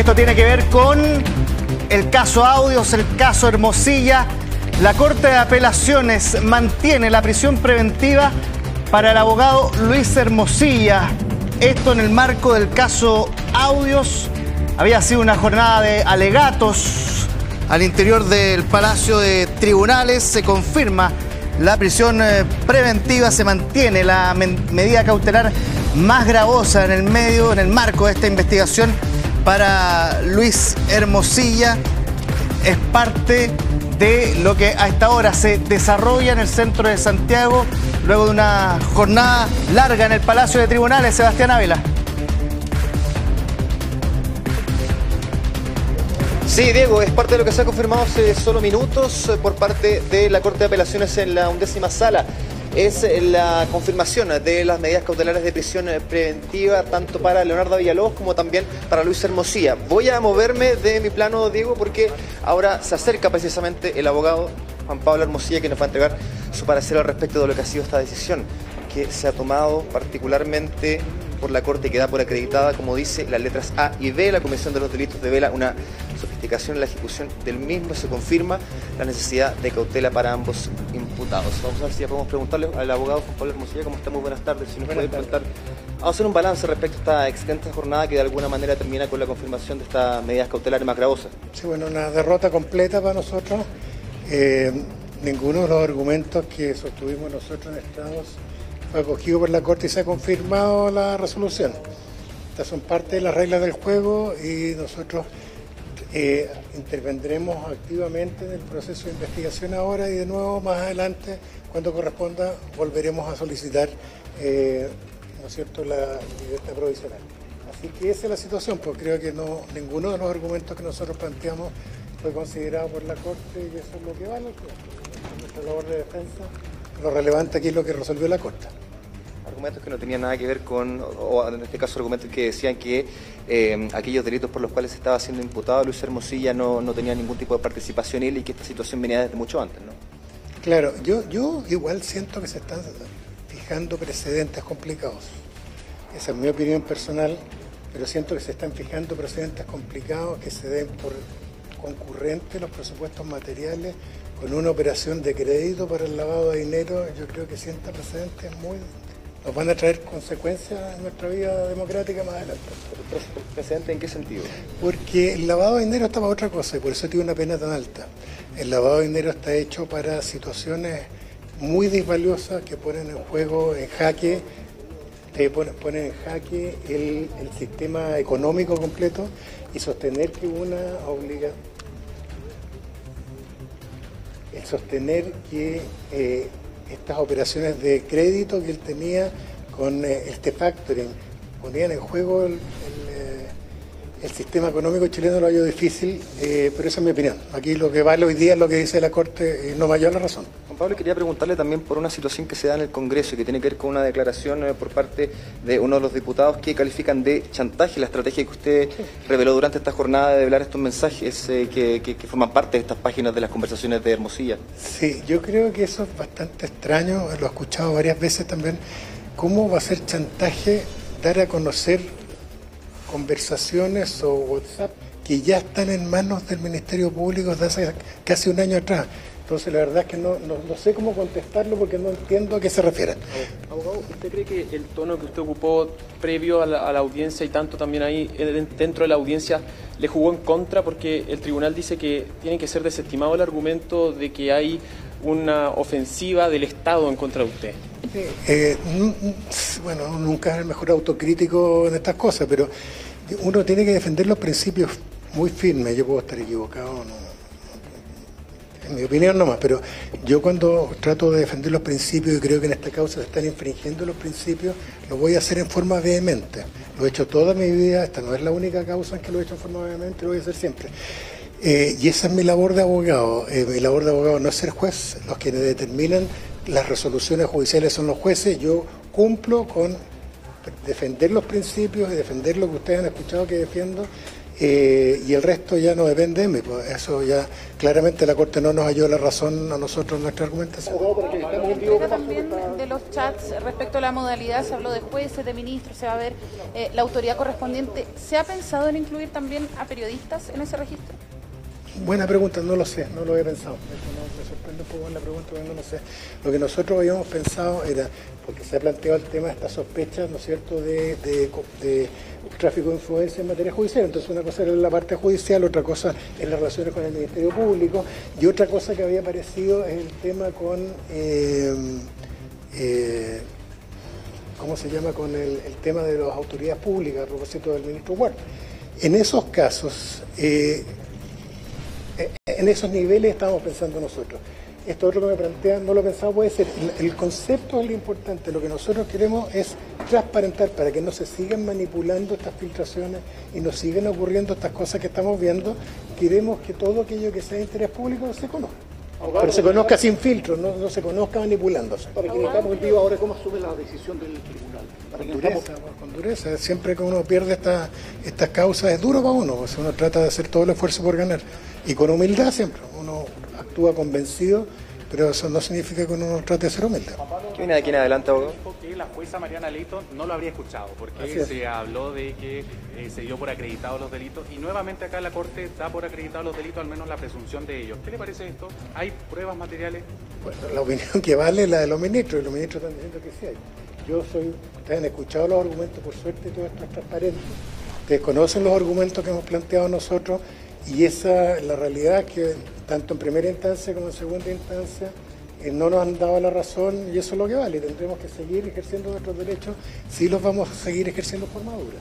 esto tiene que ver con el caso Audios, el caso Hermosilla. La Corte de Apelaciones mantiene la prisión preventiva para el abogado Luis Hermosilla. Esto en el marco del caso Audios. Había sido una jornada de alegatos al interior del Palacio de Tribunales. Se confirma la prisión preventiva, se mantiene la medida cautelar más gravosa en el marco de esta investigación para Luis Hermosilla. Es parte de lo que a esta hora se desarrolla en el centro de Santiago, luego de una jornada larga en el Palacio de Tribunales. Sebastián Ávila. Sí, Diego, es parte de lo que se ha confirmado hace solo minutos por parte de la Corte de Apelaciones en la 11ª Sala. Es la confirmación de las medidas cautelares de prisión preventiva tanto para Leonardo Villalobos como también para Luis Hermosilla. Voy a moverme de mi plano, Diego, porque ahora se acerca precisamente el abogado Juan Pablo Hermosilla, que nos va a entregar su parecer al respecto de lo que ha sido esta decisión que se ha tomado particularmente por la Corte, que da por acreditada, como dice, las letras A y B. La Comisión de los Delitos devela una sofisticación en la ejecución del mismo. Se confirma la necesidad de cautela para ambos imputados. Vamos a ver si ya podemos preguntarle al abogado Juan Pablo Hermosilla. ¿Cómo está? Muy buenas tardes. Si nos puede contar, vamos a hacer un balance respecto a esta extensa jornada que de alguna manera termina con la confirmación de estas medidas cautelares más gravosas. Sí, bueno, una derrota completa para nosotros. Ninguno de los argumentos que sostuvimos nosotros en Estados fue acogido por la Corte y se ha confirmado la resolución. Estas son parte de las reglas del juego y nosotros intervendremos activamente en el proceso de investigación ahora y de nuevo más adelante, cuando corresponda, volveremos a solicitar ¿no es cierto?, la libertad provisional. Así que esa es la situación, porque creo que ninguno de los argumentos que nosotros planteamos fue considerado por la Corte y eso es lo que vale. Nuestra labor de defensa, lo relevante aquí es lo que resolvió la Corte. Argumentos que no tenían nada que ver con, o en este caso argumentos que decían que aquellos delitos por los cuales estaba siendo imputado Luis Hermosilla no tenía ningún tipo de participación él y que esta situación venía desde mucho antes, ¿no? Claro, yo igual siento que se están fijando precedentes complicados. Esa es mi opinión personal, pero siento que se están fijando precedentes complicados que se den por concurrente los presupuestos materiales con una operación de crédito para el lavado de dinero. Yo creo que sienta precedentes nos van a traer consecuencias en nuestra vida democrática más adelante. ¿Precedente en qué sentido? Porque el lavado de dinero está para otra cosa y por eso tiene una pena tan alta. El lavado de dinero está hecho para situaciones muy disvaliosas que ponen en juego, en jaque, ponen en jaque el sistema económico completo y sostener que estas operaciones de crédito que él tenía con este factoring ponían en juego el sistema económico chileno. Lo hallo difícil, pero esa es mi opinión. Aquí lo que vale hoy día es lo que dice la Corte y no me hallo la razón. Juan Pablo, quería preguntarle también por una situación que se da en el Congreso y que tiene que ver con una declaración por parte de uno de los diputados que califican de chantaje la estrategia que usted reveló durante esta jornada de develar estos mensajes que forman parte de estas páginas de las conversaciones de Hermosilla. Sí, yo creo que eso es bastante extraño, lo he escuchado varias veces también. ¿Cómo va a ser chantaje dar a conocer conversaciones o WhatsApp que ya están en manos del Ministerio Público desde hace casi un año atrás? Entonces la verdad es que no sé cómo contestarlo porque no entiendo a qué se refieren. Abogado, ¿usted cree que el tono que usted ocupó previo a la audiencia y tanto también ahí dentro de la audiencia le jugó en contra? Porque el tribunal dice que tiene que ser desestimado el argumento de que hay una ofensiva del Estado en contra de usted. Bueno, nunca es el mejor autocrítico en estas cosas, pero uno tiene que defender los principios muy firmes. Yo puedo estar equivocado, no, en mi opinión nomás, pero yo cuando trato de defender los principios y creo que en esta causa se están infringiendo los principios, lo voy a hacer en forma vehemente. Lo he hecho toda mi vida, esta no es la única causa en que lo he hecho en forma vehemente, lo voy a hacer siempre. Y esa es mi labor de abogado. Mi labor de abogado no es ser juez. Los que determinan las resoluciones judiciales son los jueces. Yo cumplo con defender los principios y defender lo que ustedes han escuchado que defiendo y el resto ya no depende de mí. Pues eso ya claramente la Corte no nos halló la razón a nosotros en nuestra argumentación. También de los chats respecto a la modalidad se habló de jueces, de ministros, se va a ver la autoridad correspondiente. ¿Se ha pensado en incluir también a periodistas en ese registro? Buena pregunta, no lo sé, no lo he pensado. Eso no, me sorprende un poco la pregunta, pero no lo sé. Lo que nosotros habíamos pensado era, porque se ha planteado el tema de estas sospechas, ¿no es cierto?, de tráfico de influencia en materia judicial. Entonces una cosa era la parte judicial, otra cosa es las relaciones con el Ministerio Público, y otra cosa que había aparecido es el tema con, ¿cómo se llama?, con el tema de las autoridades públicas a propósito del ministro Huerta. En esos casos, en esos niveles estábamos pensando nosotros. Esto otro que me plantean, no lo he pensado, puede ser. El concepto es lo importante. Lo que nosotros queremos es transparentar para que no se sigan manipulando estas filtraciones y no sigan ocurriendo estas cosas que estamos viendo. Queremos que todo aquello que sea de interés público se conozca. Pero se conozca sin filtro, no se conozca manipulándose. Para quienes estamos en vivo ahora, ¿cómo asume la decisión del tribunal? Con dureza. Siempre que uno pierde estas causas es duro para uno. O sea, uno trata de hacer todo el esfuerzo por ganar. Y con humildad siempre. Uno actúa convencido, pero eso no significa que uno trate de ser humilde. ¿Qué viene de aquí en adelante, abogado? Que la jueza Mariana Leito no lo habría escuchado, porque se habló de que se dio por acreditados los delitos, y nuevamente acá la Corte da por acreditados los delitos, al menos la presunción de ellos. ¿Qué le parece esto? ¿Hay pruebas materiales? Bueno, la opinión que vale es la de los ministros, y los ministros están diciendo que sí hay. Ustedes han escuchado los argumentos, por suerte todo esto es transparente. Ustedes conocen los argumentos que hemos planteado nosotros, y esa la realidad que tanto en primera instancia como en segunda instancia no nos han dado la razón, y eso es lo que vale. Tendremos que seguir ejerciendo nuestros derechos, sí los vamos a seguir ejerciendo de forma dura.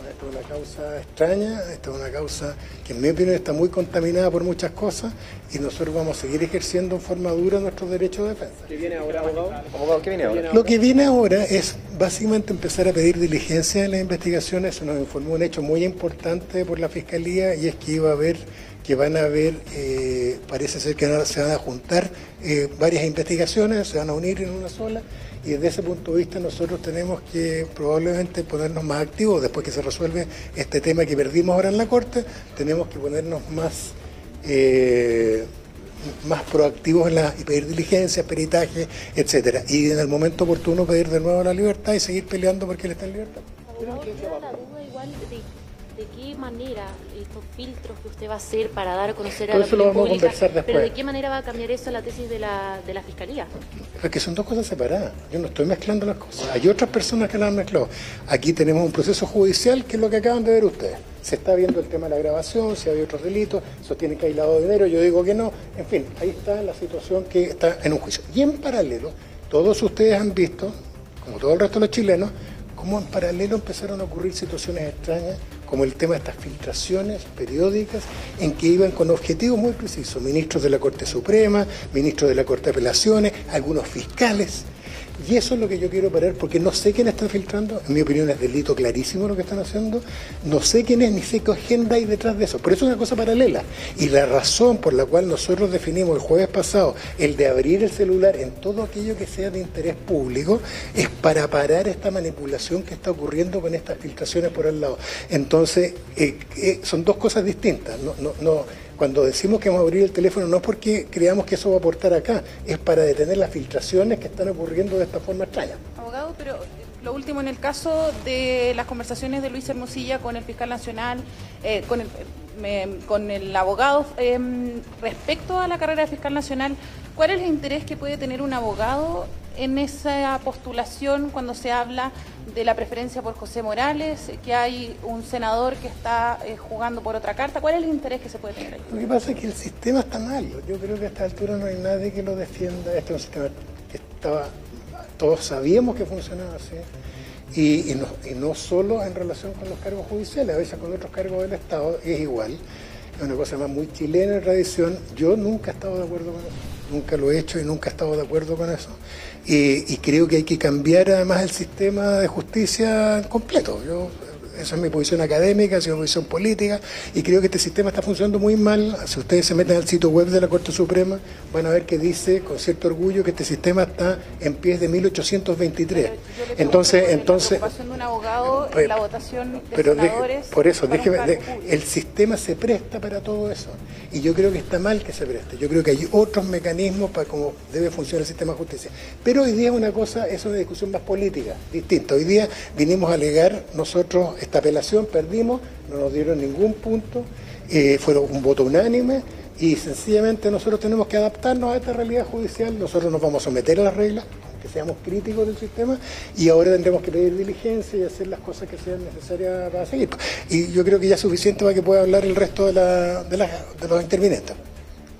Esta es una causa extraña, esta es una causa que en mi opinión está muy contaminada por muchas cosas, y nosotros vamos a seguir ejerciendo en forma dura nuestros derechos de defensa. ¿Qué viene ahora, abogado? Abogado, ¿qué viene ahora? Lo que viene ahora es básicamente empezar a pedir diligencia en las investigaciones. Se nos informó un hecho muy importante por la Fiscalía, y es que van a haber, parece ser que se van a juntar varias investigaciones, se van a unir en una sola, y desde ese punto de vista nosotros tenemos que probablemente ponernos más activos. Después que se resuelve este tema que perdimos ahora en la Corte, tenemos que ponernos más proactivos y pedir diligencias, peritajes, etcétera, y en el momento oportuno pedir de nuevo la libertad y seguir peleando porque él está en libertad. Abogado, queda la duda igual de qué manera estos filtros que usted va a hacer para dar a conocer a la opinión pública, pero de qué manera va a cambiar eso a la tesis de la Fiscalía. Porque son dos cosas separadas. Yo no estoy mezclando las cosas. Hay otras personas que las han mezclado. Aquí tenemos un proceso judicial que es lo que acaban de ver ustedes. Se está viendo el tema de la grabación, si hay otros delitos, sostienen que hay lavado de dinero, yo digo que no. En fin, ahí está la situación que está en un juicio. Y en paralelo, todos ustedes han visto, como todo el resto de los chilenos, cómo en paralelo empezaron a ocurrir situaciones extrañas, como el tema de estas filtraciones periódicas en que iban con objetivos muy precisos, ministros de la Corte Suprema, ministros de la Corte de Apelaciones, algunos fiscales. Y eso es lo que yo quiero parar, porque no sé quién está filtrando, en mi opinión es delito clarísimo lo que están haciendo, no sé quién es ni sé qué agenda hay detrás de eso, por eso es una cosa paralela. Y la razón por la cual nosotros definimos el jueves pasado el de abrir el celular en todo aquello que sea de interés público es para parar esta manipulación que está ocurriendo con estas filtraciones por el lado. Entonces, son dos cosas distintas. Cuando decimos que vamos a abrir el teléfono no es porque creamos que eso va a aportar acá, es para detener las filtraciones que están ocurriendo de esta forma extraña. Abogado, pero lo último, en el caso de las conversaciones de Luis Hermosilla con el fiscal nacional, con el abogado, respecto a la carrera de fiscal nacional, ¿cuál es el interés que puede tener un abogado en esa postulación cuando se habla de la preferencia por José Morales, que hay un senador que está jugando por otra carta? ¿Cuál es el interés que se puede tener ahí? Lo que pasa es que el sistema está mal. Yo creo que a esta altura no hay nadie que lo defienda. Este es un sistema que todos sabíamos que funcionaba así. Y no solo en relación con los cargos judiciales, a veces con otros cargos del Estado es igual. Es una cosa más muy chilena en tradición. Yo nunca he estado de acuerdo con eso. Nunca lo he hecho y nunca he estado de acuerdo con eso. Y creo que hay que cambiar además el sistema de justicia completo. Esa es mi posición académica, esa es mi posición política, y creo que este sistema está funcionando muy mal. Si ustedes se meten al sitio web de la Corte Suprema, van a ver que dice con cierto orgullo que este sistema está en pies de 1823. Entonces, la preocupación de un abogado en la votación de senadores. Por eso, el sistema se presta para todo eso, y yo creo que está mal que se preste. Yo creo que hay otros mecanismos para cómo debe funcionar el sistema de justicia. Pero hoy día una cosa, es una discusión más política, distinta. Hoy día vinimos a alegar nosotros esta apelación, perdimos, no nos dieron ningún punto, fue un voto unánime, y sencillamente nosotros tenemos que adaptarnos a esta realidad judicial. Nosotros nos vamos a someter a las reglas, aunque seamos críticos del sistema, y ahora tendremos que pedir diligencia y hacer las cosas que sean necesarias para seguir. Y yo creo que ya es suficiente para que pueda hablar el resto de los intervinientes.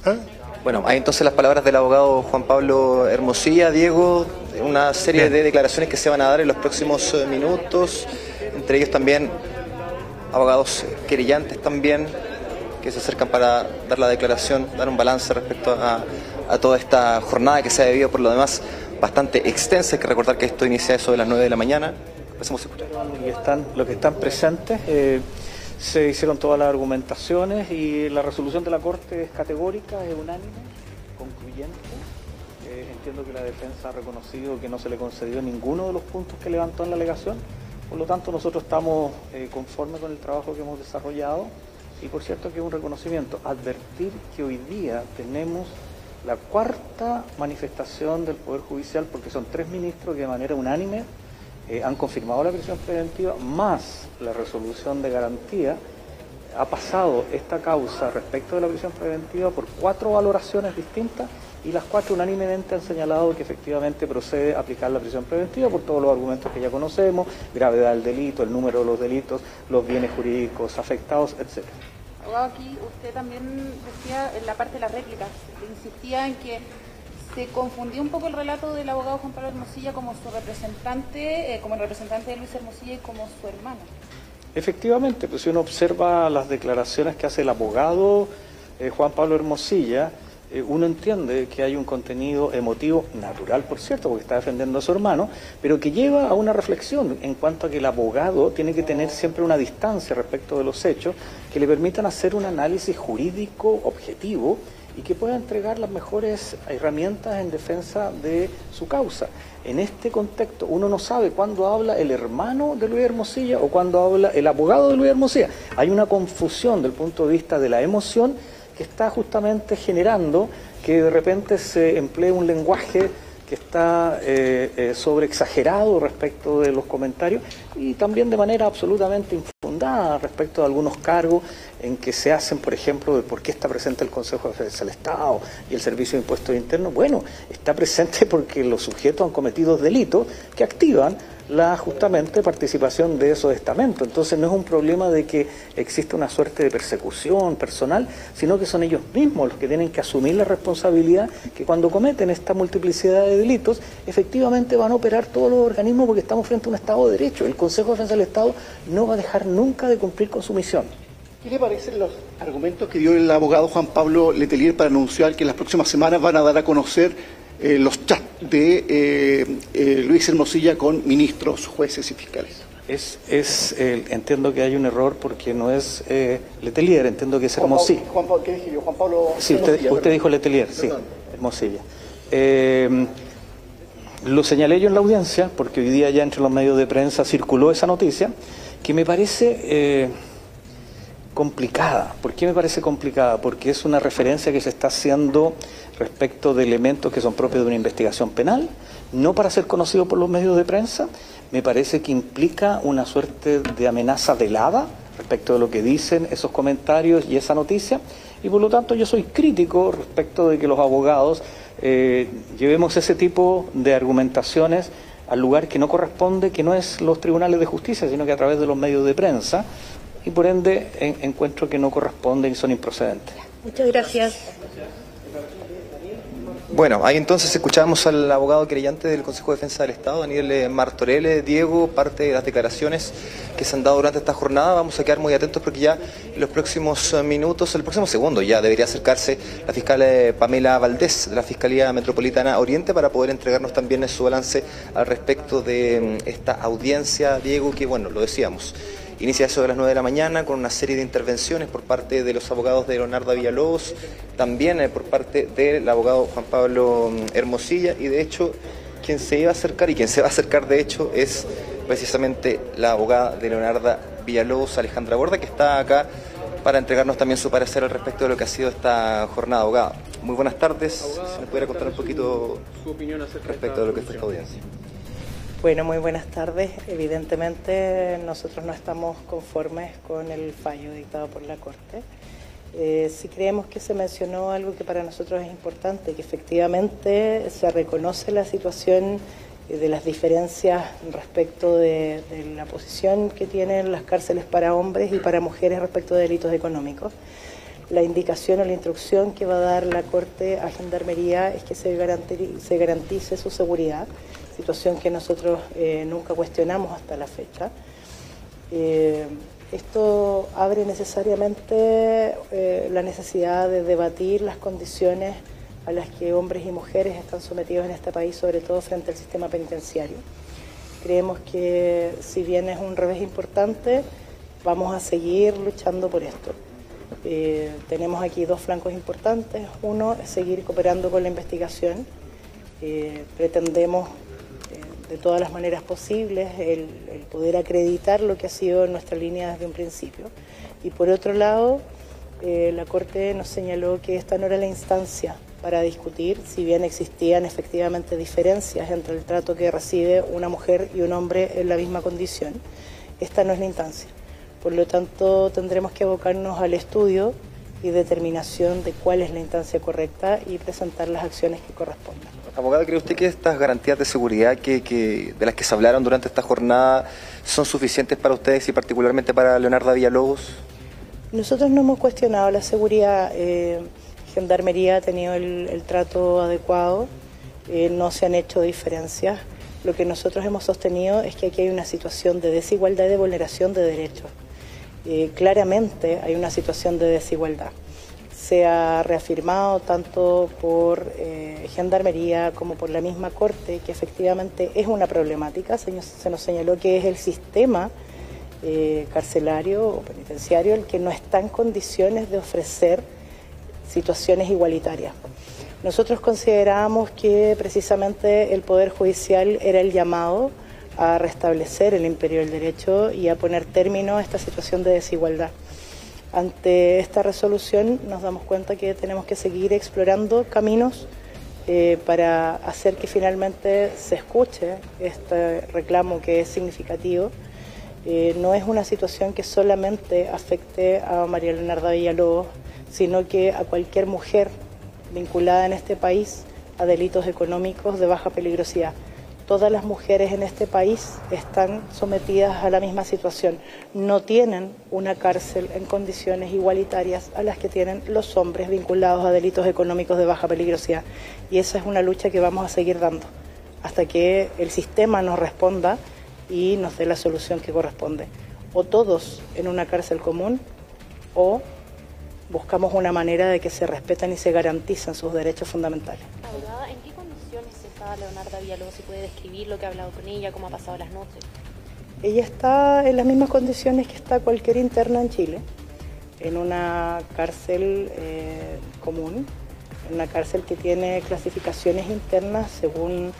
¿Ah? Bueno, hay entonces las palabras del abogado Juan Pablo Hermosilla. Diego, una serie de declaraciones que se van a dar en los próximos minutos, entre ellos también abogados querellantes también, que se acercan para dar la declaración, dar un balance respecto a toda esta jornada que se ha vivido, por lo demás bastante extensa. Hay que recordar que esto inicia eso de las 9 de la mañana. Empecemos a escuchar. Los que están presentes, se hicieron todas las argumentaciones y la resolución de la Corte es categórica, es unánime, concluyente. Entiendo que la defensa ha reconocido que no se le concedió ninguno de los puntos que levantó en la alegación. Por lo tanto, nosotros estamos conformes con el trabajo que hemos desarrollado. Y por cierto que es un reconocimiento, advertir que hoy día tenemos la cuarta manifestación del Poder Judicial, porque son 3 ministros que de manera unánime han confirmado la prisión preventiva, más la resolución de garantía. Ha pasado esta causa respecto de la prisión preventiva por 4 valoraciones distintas, y las 4 unánimemente han señalado que efectivamente procede a aplicar la prisión preventiva por todos los argumentos que ya conocemos: gravedad del delito, el número de los delitos, los bienes jurídicos afectados, etc. Abogado, aquí usted también decía en la parte de las réplicas, insistía en que se confundió un poco el relato del abogado Juan Pablo Hermosilla como su representante, como el representante de Luis Hermosilla y como su hermano. Efectivamente, pues si uno observa las declaraciones que hace el abogado Juan Pablo Hermosilla, uno entiende que hay un contenido emotivo natural, por cierto, porque está defendiendo a su hermano, pero que lleva a una reflexión en cuanto a que el abogado tiene que tener siempre una distancia respecto de los hechos que le permitan hacer un análisis jurídico objetivo y que pueda entregar las mejores herramientas en defensa de su causa. En este contexto, uno no sabe cuándo habla el hermano de Luis Hermosilla o cuándo habla el abogado de Luis Hermosilla. Hay una confusión del punto de vista de la emoción que está justamente generando que de repente se emplee un lenguaje que está sobreexagerado respecto de los comentarios, y también de manera absolutamente infundada respecto de algunos cargos en que se hacen, por ejemplo, de por qué está presente el Consejo de Defensa del Estado y el Servicio de Impuestos Internos. Bueno, está presente porque los sujetos han cometido delitos que activan la justamente participación de esos estamentos. Entonces no es un problema de que exista una suerte de persecución personal, sino que son ellos mismos los que tienen que asumir la responsabilidad que cuando cometen esta multiplicidad de delitos, efectivamente van a operar todos los organismos, porque estamos frente a un Estado de Derecho. El Consejo de Defensa del Estado no va a dejar nunca de cumplir con su misión. ¿Qué le parecen los argumentos que dio el abogado Juan Pablo Letelier para anunciar que en las próximas semanas van a dar a conocer los chats de Luis Hermosilla con ministros, jueces y fiscales? Entiendo que hay un error porque no es Letelier, entiendo que es Hermosilla. ¿Qué dije yo? Juan Pablo. Sí, usted dijo Letelier, sí, Hermosilla. Lo señalé yo en la audiencia porque hoy día ya entre los medios de prensa circuló esa noticia que me parece complicada. ¿Por qué me parece complicada? Porque es una referencia que se está haciendo respecto de elementos que son propios de una investigación penal, no para ser conocido por los medios de prensa. Me parece que implica una suerte de amenaza velada respecto de lo que dicen esos comentarios y esa noticia, y por lo tanto yo soy crítico respecto de que los abogados llevemos ese tipo de argumentaciones al lugar que no corresponde, que no es los tribunales de justicia, sino que a través de los medios de prensa, y por ende encuentro que no corresponden y son improcedentes. Muchas gracias. Bueno, ahí entonces escuchamos al abogado querellante del Consejo de Defensa del Estado, Daniel Martorell. Diego, parte de las declaraciones que se han dado durante esta jornada. Vamos a quedar muy atentos porque ya en los próximos minutos, el próximo segundo ya debería acercarse la fiscal Pamela Valdés de la Fiscalía Metropolitana Oriente para poder entregarnos también su balance al respecto de esta audiencia, Diego, que bueno, lo decíamos, inicia eso de las 9 de la mañana con una serie de intervenciones por parte de los abogados de Leonardo Villalobos, también por parte del abogado Juan Pablo Hermosilla, y de hecho quien se iba a acercar y quien se va a acercar de hecho es precisamente la abogada de Leonardo Villalobos, Alejandra Borda, que está acá para entregarnos también su parecer al respecto de lo que ha sido esta jornada. Abogada, muy buenas tardes. Abogada, si nos pudiera contar un poquito su opinión respecto de lo que fue esta audiencia. Bueno, muy buenas tardes. Evidentemente nosotros no estamos conformes con el fallo dictado por la Corte. Sí creemos que se mencionó algo que para nosotros es importante, que efectivamente se reconoce la situación de las diferencias respecto de la posición que tienen las cárceles para hombres y para mujeres respecto de delitos económicos. La indicación o la instrucción que va a dar la Corte a Gendarmería es que se garantice su seguridad, situación que nosotros nunca cuestionamos hasta la fecha. Esto abre necesariamente la necesidad de debatir las condiciones a las que hombres y mujeres están sometidos en este país, sobre todo frente al sistema penitenciario. Creemos que si bien es un revés importante, vamos a seguir luchando por esto. Tenemos aquí dos flancos importantes. Uno es seguir cooperando con la investigación. Pretendemos de todas las maneras posibles el poder acreditar lo que ha sido nuestra línea desde un principio. Y por otro lado, la Corte nos señaló que esta no era la instancia para discutir, si bien existían efectivamente diferencias entre el trato que recibe una mujer y un hombre en la misma condición. Esta no es la instancia. Por lo tanto, tendremos que abocarnos al estudio y determinación de cuál es la instancia correcta y presentar las acciones que correspondan. Abogada, ¿cree usted que estas garantías de seguridad de las que se hablaron durante esta jornada son suficientes para ustedes y particularmente para Leonardo Villalobos? Nosotros no hemos cuestionado la seguridad. Gendarmería ha tenido el trato adecuado, no se han hecho diferencias. Lo que nosotros hemos sostenido es que aquí hay una situación de desigualdad y de vulneración de derechos. Claramente hay una situación de desigualdad. Se ha reafirmado tanto por Gendarmería como por la misma Corte que efectivamente es una problemática. Se nos señaló que es el sistema carcelario o penitenciario el que no está en condiciones de ofrecer situaciones igualitarias. Nosotros considerábamos que precisamente el Poder Judicial era el llamado a restablecer el imperio del derecho y a poner término a esta situación de desigualdad. Ante esta resolución nos damos cuenta que tenemos que seguir explorando caminos para hacer que finalmente se escuche este reclamo que es significativo. No es una situación que solamente afecte a María Leonardo Villalobos, sino que a cualquier mujer vinculada en este país a delitos económicos de baja peligrosidad. Todas las mujeres en este país están sometidas a la misma situación. No tienen una cárcel en condiciones igualitarias a las que tienen los hombres vinculados a delitos económicos de baja peligrosidad. Y esa es una lucha que vamos a seguir dando hasta que el sistema nos responda y nos dé la solución que corresponde. O todos en una cárcel común o buscamos una manera de que se respeten y se garanticen sus derechos fundamentales. Abogada, ¿en qué condiciones está Leonardo Villalobos? ¿Si puede describir lo que ha hablado con ella, cómo ha pasado las noches? Ella está en las mismas condiciones que está cualquier interna en Chile, en una cárcel común, en una cárcel que tiene clasificaciones internas según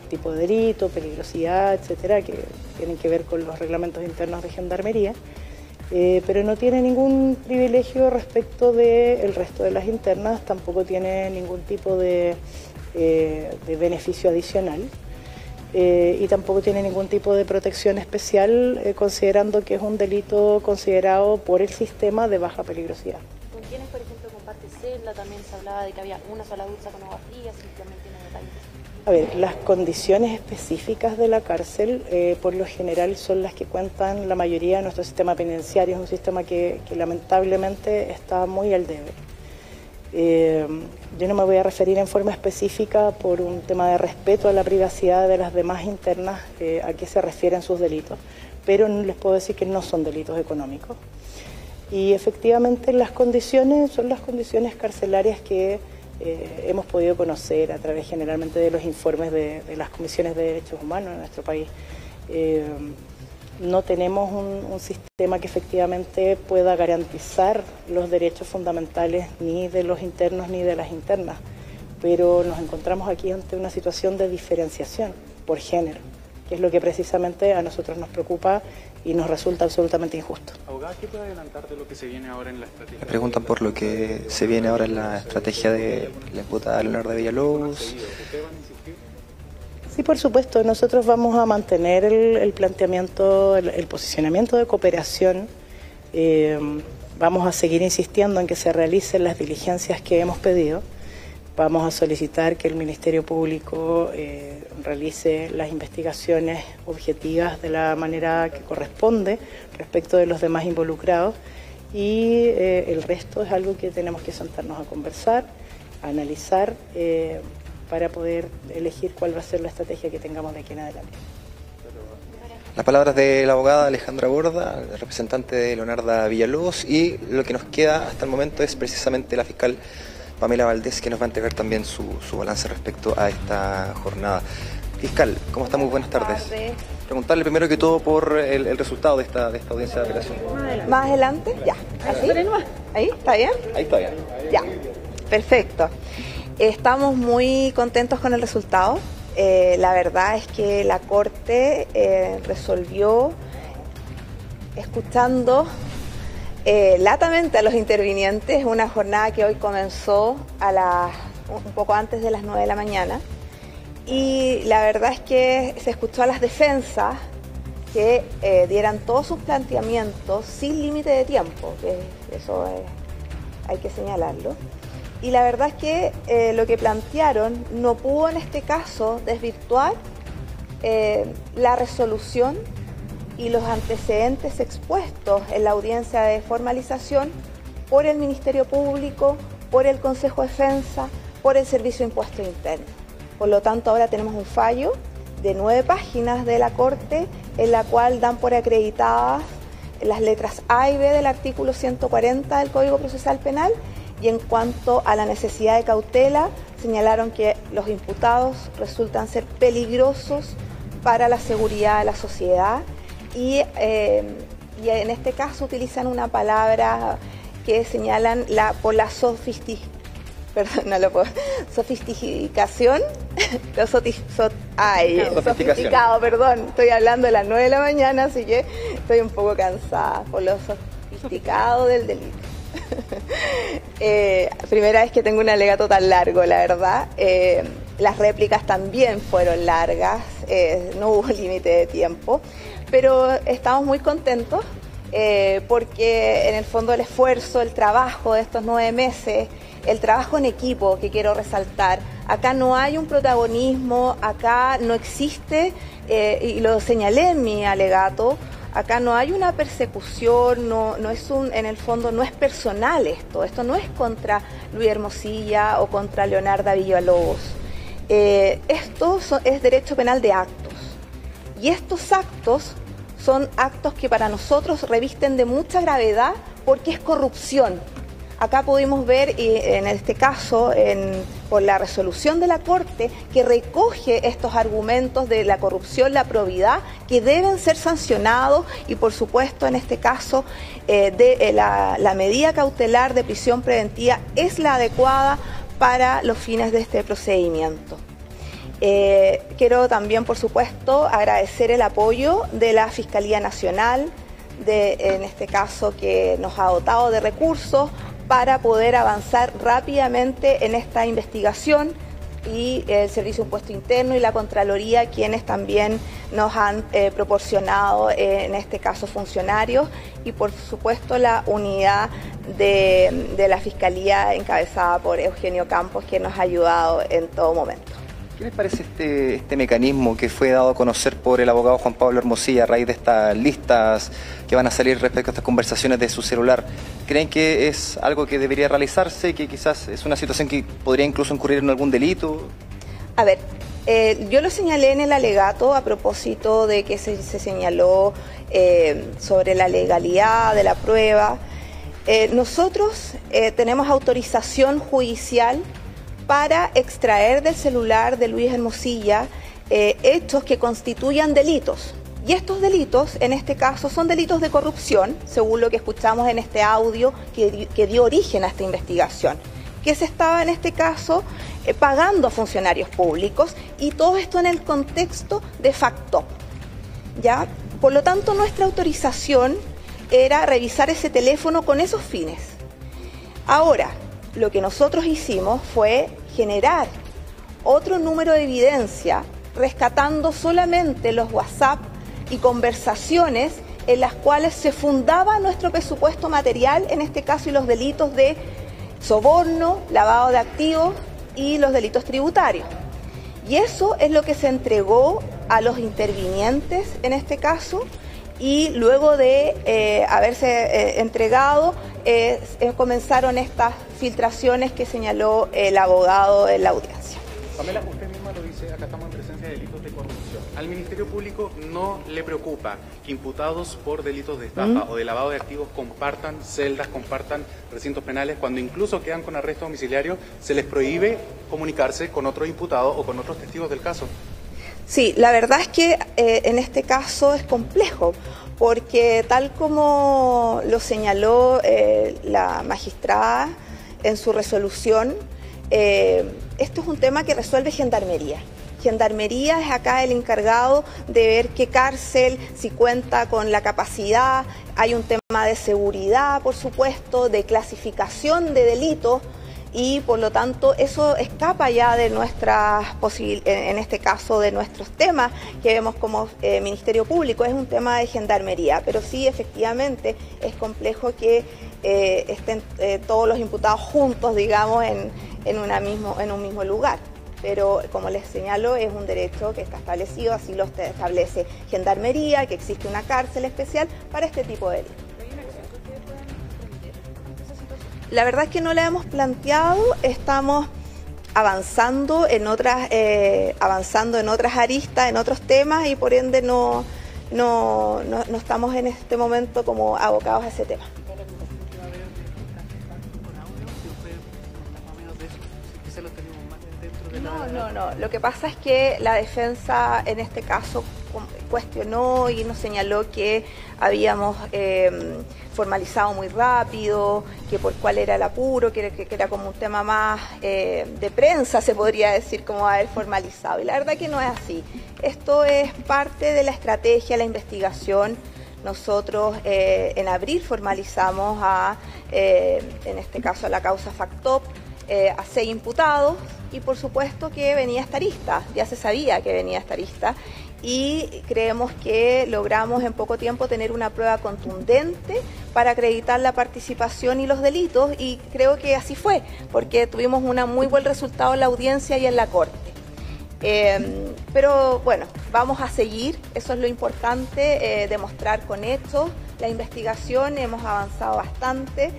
tipo de delito, peligrosidad, etcétera, que tienen que ver con los reglamentos internos de Gendarmería. Pero no tiene ningún privilegio respecto del resto de las internas, tampoco tiene ningún tipo de beneficio adicional y tampoco tiene ningún tipo de protección especial, considerando que es un delito considerado por el sistema de baja peligrosidad. ¿Con quiénes, por ejemplo, comparte celda? También se hablaba de que había una sola ducha con agua fría, si también tiene detalles. A ver, las condiciones específicas de la cárcel por lo general son las que cuentan la mayoría de nuestro sistema penitenciario. Es un sistema que lamentablemente está muy al debe. Yo no me voy a referir en forma específica por un tema de respeto a la privacidad de las demás internas a qué se refieren sus delitos, pero no les puedo decir que no son delitos económicos. Y efectivamente las condiciones son las condiciones carcelarias que hemos podido conocer a través generalmente de los informes de las comisiones de derechos humanos en nuestro país. no tenemos un sistema que efectivamente pueda garantizar los derechos fundamentales ni de los internos ni de las internas, pero nos encontramos aquí ante una situación de diferenciación por género, que es lo que precisamente a nosotros nos preocupa y nos resulta absolutamente injusto. Abogada, ¿qué puede adelantar de lo que se viene ahora en la estrategia? Me preguntan por lo que se viene ahora en la estrategia de la imputada Leonarda Villalobos. Sí, por supuesto. Nosotros vamos a mantener el planteamiento, el posicionamiento de cooperación. Vamos a seguir insistiendo en que se realicen las diligencias que hemos pedido. Vamos a solicitar que el Ministerio Público realice las investigaciones objetivas de la manera que corresponde respecto de los demás involucrados y el resto es algo que tenemos que sentarnos a conversar, a analizar para poder elegir cuál va a ser la estrategia que tengamos de aquí en adelante. Las palabras de la abogada Alejandra Borda, representante de Leonarda Villalobos, y lo que nos queda hasta el momento es precisamente la fiscal Pamela Valdés, que nos va a entregar también su balance respecto a esta jornada. Fiscal, ¿cómo está? Muy buenas tardes. Preguntarle primero que todo por el resultado de esta audiencia de apelación. Más adelante, ya. ¿Así? ¿Ahí? ¿Está bien? Ahí está bien. Ya, perfecto. Estamos muy contentos con el resultado. La verdad es que la Corte resolvió, escuchando latamente a los intervinientes, una jornada que hoy comenzó un poco antes de las 9 de la mañana. Y la verdad es que se escuchó a las defensas que dieran todos sus planteamientos sin límite de tiempo, que eso hay que señalarlo. Y la verdad es que lo que plantearon no pudo en este caso desvirtuar la resolución y los antecedentes expuestos en la audiencia de formalización por el Ministerio Público, por el Consejo de Defensa, por el Servicio de Impuesto Interno. Por lo tanto, ahora tenemos un fallo de 9 páginas de la Corte en la cual dan por acreditadas las letras A y B del artículo 140 del Código Procesal Penal, y en cuanto a la necesidad de cautela, señalaron que los imputados resultan ser peligrosos para la seguridad de la sociedad y en este caso utilizan una palabra que señalan por la sofisticación, sofisticado, perdón, estoy hablando de las 9 de la mañana, así que estoy un poco cansada, por lo sofisticado del delito. Primera vez que tengo un alegato tan largo, la verdad. Las réplicas también fueron largas, no hubo límite de tiempo, pero estamos muy contentos porque en el fondo el esfuerzo, el trabajo de estos 9 meses, el trabajo en equipo que quiero resaltar, acá no hay un protagonismo, acá no existe, y lo señalé en mi alegato, acá no hay una persecución, no es en el fondo no es personal esto no es contra Luis Hermosilla o contra Leonarda Villalobos. Esto es derecho penal de actos, y estos actos son actos que para nosotros revisten de mucha gravedad porque es corrupción. Acá pudimos ver, en este caso, por la resolución de la Corte, que recoge estos argumentos de la corrupción, la probidad, que deben ser sancionados y, por supuesto, en este caso, la medida cautelar de prisión preventiva es la adecuada para los fines de este procedimiento. Quiero también, por supuesto, agradecer el apoyo de la Fiscalía Nacional, en este caso, que nos ha dotado de recursos para poder avanzar rápidamente en esta investigación, y el Servicio de Impuesto Interno y la Contraloría, quienes también nos han proporcionado, en este caso, funcionarios, y por supuesto la unidad de la Fiscalía encabezada por Eugenio Campos, que nos ha ayudado en todo momento. ¿Qué les parece este mecanismo que fue dado a conocer por el abogado Juan Pablo Hermosilla a raíz de estas listas que van a salir respecto a estas conversaciones de su celular? ¿Creen que es algo que debería realizarse, que quizás es una situación que podría incluso incurrir en algún delito? A ver, yo lo señalé en el alegato a propósito de que se señaló sobre la legalidad de la prueba. Nosotros tenemos autorización judicial para extraer del celular de Luis Hermosilla hechos que constituyan delitos. Y estos delitos, en este caso, son delitos de corrupción, según lo que escuchamos en este audio que dio origen a esta investigación, que se estaba en este caso pagando a funcionarios públicos, y todo esto en el contexto de FACTOP, ¿ya? Por lo tanto, nuestra autorización era revisar ese teléfono con esos fines. Ahora, lo que nosotros hicimos fue generar otro número de evidencia, rescatando solamente los WhatsApp y conversaciones en las cuales se fundaba nuestro presupuesto material, en este caso, y los delitos de soborno, lavado de activos y los delitos tributarios. Y eso es lo que se entregó a los intervinientes en este caso, y luego de haberse entregado, comenzaron estas filtraciones que señaló el abogado en la audiencia. Pamela, usted misma lo dice, acá estamos en presencia de delitos de corrupción. Al Ministerio Público no le preocupa que imputados por delitos de estafa o de lavado de activos compartan celdas, compartan recintos penales, cuando incluso quedan con arresto domiciliario, se les prohíbe comunicarse con otros imputados o con otros testigos del caso. Sí, la verdad es que en este caso es complejo, porque tal como lo señaló la magistrada en su resolución, esto es un tema que resuelve Gendarmería. Gendarmería es acá el encargado de ver qué cárcel, si cuenta con la capacidad. Hay un tema de seguridad, por supuesto, de clasificación de delitos, y por lo tanto eso escapa ya de nuestras posibilidades, en este caso de nuestros temas que vemos como Ministerio Público. Es un tema de Gendarmería, pero sí, efectivamente es complejo que estén todos los imputados juntos, digamos, en un mismo lugar. Pero como les señalo, es un derecho que está establecido, así lo establece Gendarmería, que existe una cárcel especial para este tipo de delitos. La verdad es que no la hemos planteado, estamos avanzando en otras aristas, en otros temas, y por ende no estamos en este momento como abocados a ese tema. No. Lo que pasa es que la defensa en este caso cuestionó y nos señaló que habíamos formalizado muy rápido, que por cuál era el apuro, que era como un tema más de prensa, se podría decir, como haber formalizado. Y la verdad que no es así. Esto es parte de la estrategia, la investigación. Nosotros en abril formalizamos en este caso a la causa FACTOP, a 6 imputados, y por supuesto que venía esta arista, ya se sabía que venía esta arista, y creemos que logramos en poco tiempo tener una prueba contundente para acreditar la participación y los delitos, y creo que así fue, porque tuvimos un muy buen resultado en la audiencia y en la Corte. Pero bueno, vamos a seguir, eso es lo importante, demostrar con hechos la investigación. Hemos avanzado bastante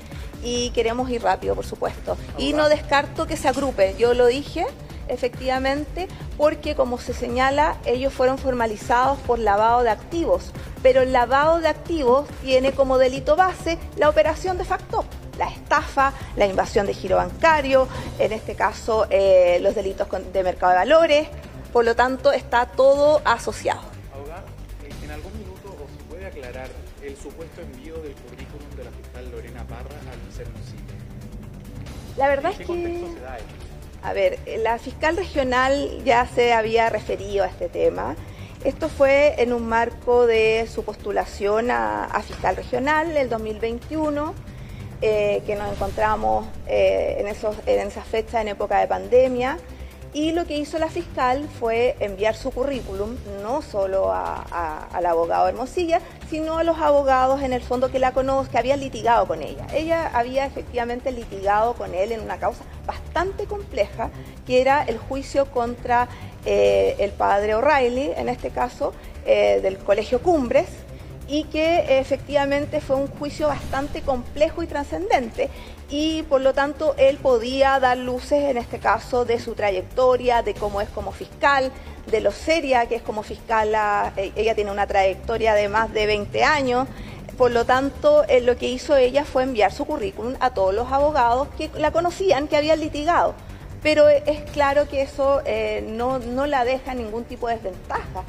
y queremos ir rápido, por supuesto. Y no descarto que se agrupen, yo lo dije, efectivamente, porque como se señala, ellos fueron formalizados por lavado de activos, pero el lavado de activos tiene como delito base la operación de FACTOP, la estafa, la invasión de giro bancario, en este caso los delitos de mercado de valores, por lo tanto está todo asociado. Abogada, en algún minuto os puede aclarar el supuesto envío del currículum de la fiscal Lorena Parra a Luis Hermosilla. La verdad es que... ¿En qué contexto se da esto? A ver, la fiscal regional ya se había referido a este tema. Esto fue en un marco de su postulación a fiscal regional el 2021, que nos encontramos en esa fecha en época de pandemia. Y lo que hizo la fiscal fue enviar su currículum, no solo al abogado Hermosilla, sino a los abogados en el fondo que la conocen, que habían litigado con ella. Ella había efectivamente litigado con él en una causa bastante compleja, que era el juicio contra el padre O'Reilly, en este caso, del Colegio Cumbres, y que efectivamente fue un juicio bastante complejo y trascendente, y por lo tanto él podía dar luces en este caso de su trayectoria, de cómo es como fiscal, de lo seria que es como fiscal. Ella tiene una trayectoria de más de 20 años, por lo tanto lo que hizo ella fue enviar su currículum a todos los abogados que la conocían, que habían litigado, pero es claro que eso no la deja en ningún tipo de desventaja.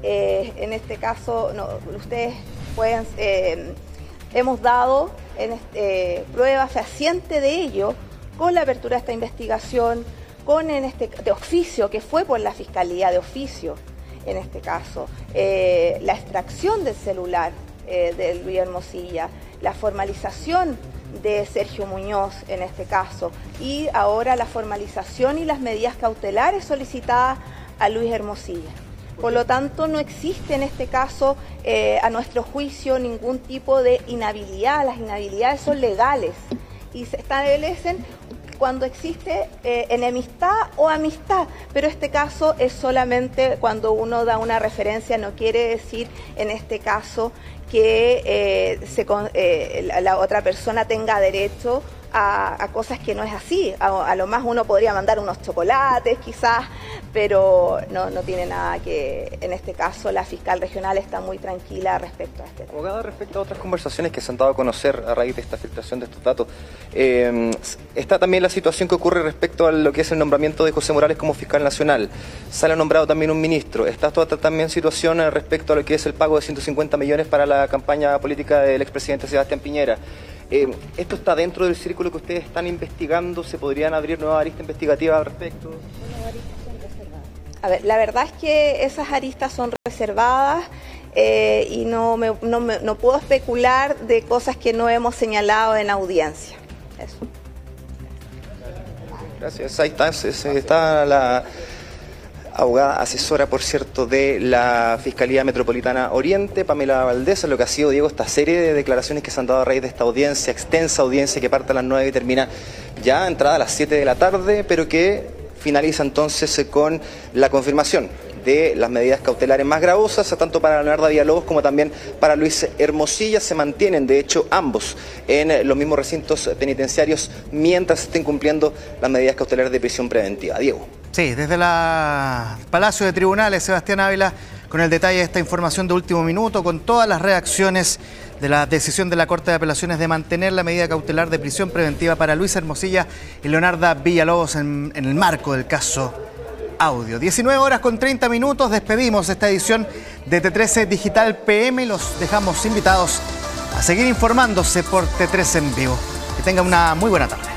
En este caso, ustedes pueden, hemos dado prueba fehaciente de ello con la apertura de esta investigación, con de oficio, que fue por la Fiscalía de oficio, en este caso, la extracción del celular de Luis Hermosilla, la formalización de Sergio Muñoz en este caso, y ahora la formalización y las medidas cautelares solicitadas a Luis Hermosilla. Por lo tanto, no existe en este caso, a nuestro juicio, ningún tipo de inhabilidad. Las inhabilidades son legales y se establecen cuando existe enemistad o amistad, pero este caso es solamente cuando uno da una referencia, no quiere decir en este caso que la otra persona tenga derecho a cosas que no es así. A lo más uno podría mandar unos chocolates quizás, pero no tiene nada que... En este caso la fiscal regional está muy tranquila respecto a este tema. Abogada, respecto a otras conversaciones que se han dado a conocer a raíz de esta filtración de estos datos, está también la situación que ocurre respecto a lo que es el nombramiento de José Morales como fiscal nacional. Se ha nombrado también un ministro. Está toda también situación respecto a lo que es el pago de 150 millones para la campaña política del expresidente Sebastián Piñera. ¿Esto está dentro del círculo que ustedes están investigando? ¿Se podrían abrir nuevas aristas investigativas al respecto? A ver, la verdad es que esas aristas son reservadas y no puedo especular de cosas que no hemos señalado en audiencia. Eso. Gracias. Ahí está la abogada asesora, por cierto, de la Fiscalía Metropolitana Oriente, Pamela Valdés, lo que ha sido, Diego, esta serie de declaraciones que se han dado a raíz de esta audiencia, extensa audiencia que parte a las 9 y termina ya entrada a las 7 de la tarde, pero que finaliza entonces con la confirmación de las medidas cautelares más gravosas, tanto para Leonardo Villalobos como también para Luis Hermosilla. Se mantienen, de hecho, ambos en los mismos recintos penitenciarios mientras estén cumpliendo las medidas cautelares de prisión preventiva. Diego. Sí, desde el Palacio de Tribunales, Sebastián Ávila, con el detalle de esta información de último minuto, con todas las reacciones de la decisión de la Corte de Apelaciones de mantener la medida cautelar de prisión preventiva para Luis Hermosilla y Leonardo Villalobos en el marco del caso Audio. 19:30. Despedimos esta edición de T13 Digital PM y los dejamos invitados a seguir informándose por T13 en vivo. Que tengan una muy buena tarde.